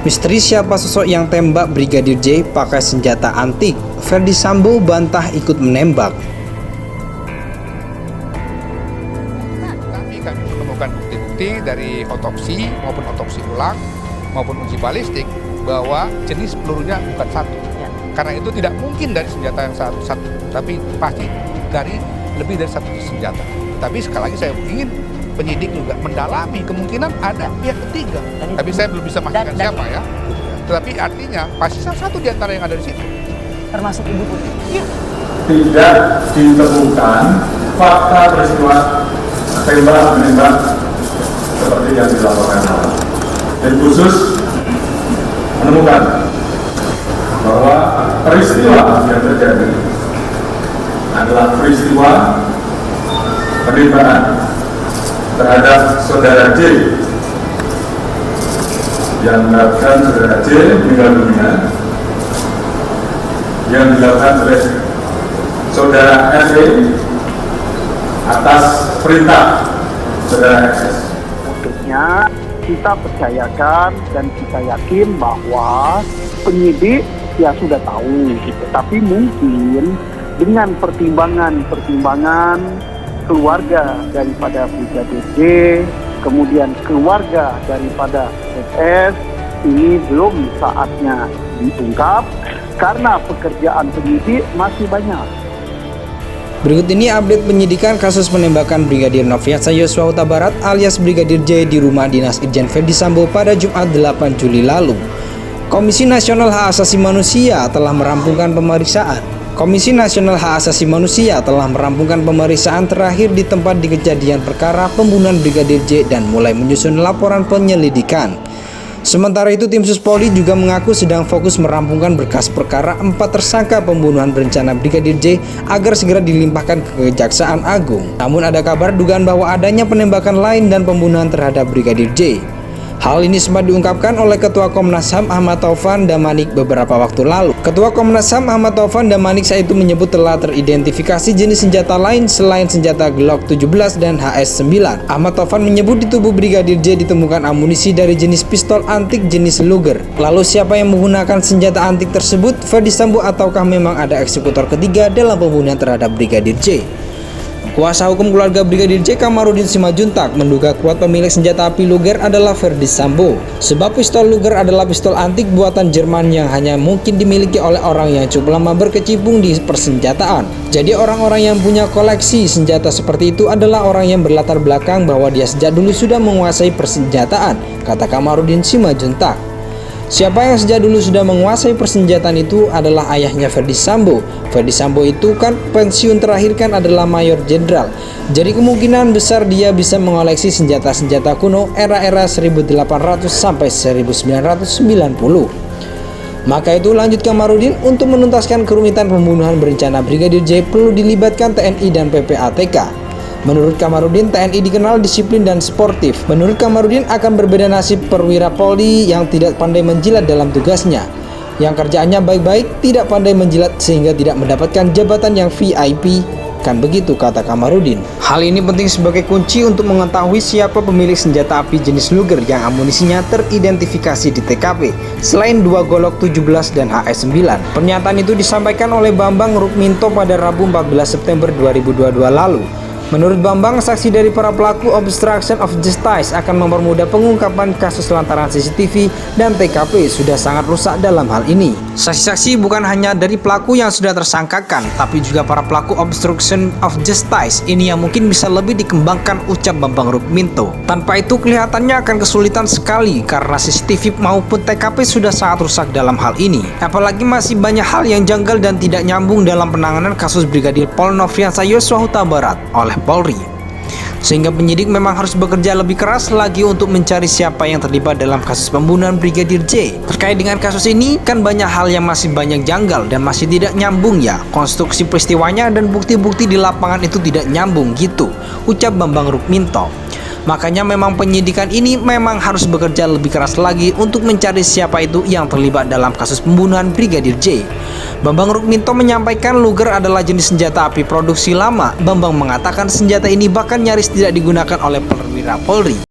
Misteri siapa sosok yang tembak Brigadir J pakai senjata antik? Ferdy Sambo bantah ikut menembak. Kami menemukan bukti-bukti dari otopsi maupun otopsi ulang maupun uji balistik bahwa jenis pelurunya bukan satu. Karena itu tidak mungkin dari senjata yang satu, tapi pasti dari lebih dari satu senjata. Tapi sekali lagi saya ingin penyidik juga mendalami kemungkinan ada pihak ketiga. Tapi saya belum bisa memastikan siapa ya. Tetapi artinya pasti salah satu di antara yang ada di situ. Termasuk Ibu Putri. Iya. Tidak ditemukan fakta peristiwa tembak-menembak seperti yang dilaporkan. Dan khusus menemukan bahwa peristiwa yang terjadi adalah peristiwa penembakan terhadap saudara J yang melakukan saudara J meninggal dunia yang dilakukan oleh saudara SE atas perintah saudara SS. Tentunya kita percayakan dan kita yakin bahwa penyidik ya sudah tahu, tapi mungkin dengan pertimbangan keluarga daripada Brigadir J, kemudian keluarga daripada SS, ini belum saatnya diungkap karena pekerjaan penyidik masih banyak. Berikut ini update penyidikan kasus penembakan Brigadir Nofriansah Yosua Huta Barat alias Brigadir J di rumah dinas Irjen Ferdy Sambo pada Jumat 8 Juli lalu. Komisi Nasional Hak Asasi Manusia telah merampungkan pemeriksaan. Komisi Nasional Hak Asasi Manusia telah merampungkan pemeriksaan terakhir di tempat kejadian perkara pembunuhan Brigadir J dan mulai menyusun laporan penyelidikan. Sementara itu, tim Sus Polri juga mengaku sedang fokus merampungkan berkas perkara 4 tersangka pembunuhan berencana Brigadir J agar segera dilimpahkan ke Kejaksaan Agung. Namun ada kabar dugaan bahwa adanya penembakan lain dan pembunuhan terhadap Brigadir J. Hal ini sempat diungkapkan oleh Ketua Komnas HAM Ahmad Taufan Damanik beberapa waktu lalu. Ketua Komnas HAM Ahmad Taufan Damanik saat itu menyebut telah teridentifikasi jenis senjata lain selain senjata Glock 17 dan HS9. Ahmad Taufan menyebut di tubuh Brigadir J ditemukan amunisi dari jenis pistol antik jenis Luger. Lalu siapa yang menggunakan senjata antik tersebut? Ferdy Sambo ataukah memang ada eksekutor ketiga dalam pembunuhan terhadap Brigadir J? Kuasa hukum keluarga Brigadir J Kamarudin Simajuntak menduga kuat pemilik senjata api Luger adalah Ferdy Sambo. Sebab pistol Luger adalah pistol antik buatan Jerman yang hanya mungkin dimiliki oleh orang yang cukup lama berkecimpung di persenjataan. Jadi orang-orang yang punya koleksi senjata seperti itu adalah orang yang berlatar belakang bahwa dia sejak dulu sudah menguasai persenjataan, kata Kamarudin Simajuntak. Siapa yang sejak dulu sudah menguasai persenjataan itu adalah ayahnya Ferdy Sambo. Ferdy Sambo itu kan pensiun terakhir kan adalah mayor jenderal. Jadi kemungkinan besar dia bisa mengoleksi senjata-senjata kuno era-era 1800 sampai 1990. Maka itu lanjut Kamarudin, untuk menuntaskan kerumitan pembunuhan berencana Brigadir J perlu dilibatkan TNI dan PPATK. Menurut Kamarudin, TNI dikenal disiplin dan sportif. Menurut Kamarudin akan berbeda nasib perwira Polri yang tidak pandai menjilat dalam tugasnya, yang kerjaannya baik-baik, tidak pandai menjilat sehingga tidak mendapatkan jabatan yang VIP. Kan begitu kata Kamarudin. Hal ini penting sebagai kunci untuk mengetahui siapa pemilik senjata api jenis Luger yang amunisinya teridentifikasi di TKP, selain 2 Glock 17 dan HS9. Pernyataan itu disampaikan oleh Bambang Rukminto pada Rabu 14 September 2022 lalu. Menurut Bambang, saksi dari para pelaku obstruction of justice akan mempermudah pengungkapan kasus lantaran CCTV dan TKP sudah sangat rusak dalam hal ini. Saksi-saksi bukan hanya dari pelaku yang sudah tersangkakan, tapi juga para pelaku obstruction of justice ini yang mungkin bisa lebih dikembangkan, ucap Bambang Rukminto. Tanpa itu kelihatannya akan kesulitan sekali karena CCTV maupun TKP sudah sangat rusak dalam hal ini. Apalagi masih banyak hal yang janggal dan tidak nyambung dalam penanganan kasus Brigadir Pol Nofriansah Yosua Huta Barat oleh Polri. Sehingga penyidik memang harus bekerja lebih keras lagi untuk mencari siapa yang terlibat dalam kasus pembunuhan Brigadir J. Terkait dengan kasus ini kan banyak hal yang masih banyak janggal dan masih tidak nyambung ya. Konstruksi peristiwanya dan bukti-bukti di lapangan itu tidak nyambung gitu, ucap Bambang Rukminto. Makanya memang penyidikan ini memang harus bekerja lebih keras lagi untuk mencari siapa itu yang terlibat dalam kasus pembunuhan Brigadir J. Bambang Rukminto menyampaikan Luger adalah jenis senjata api produksi lama. Bambang mengatakan senjata ini bahkan nyaris tidak digunakan oleh perwira Polri.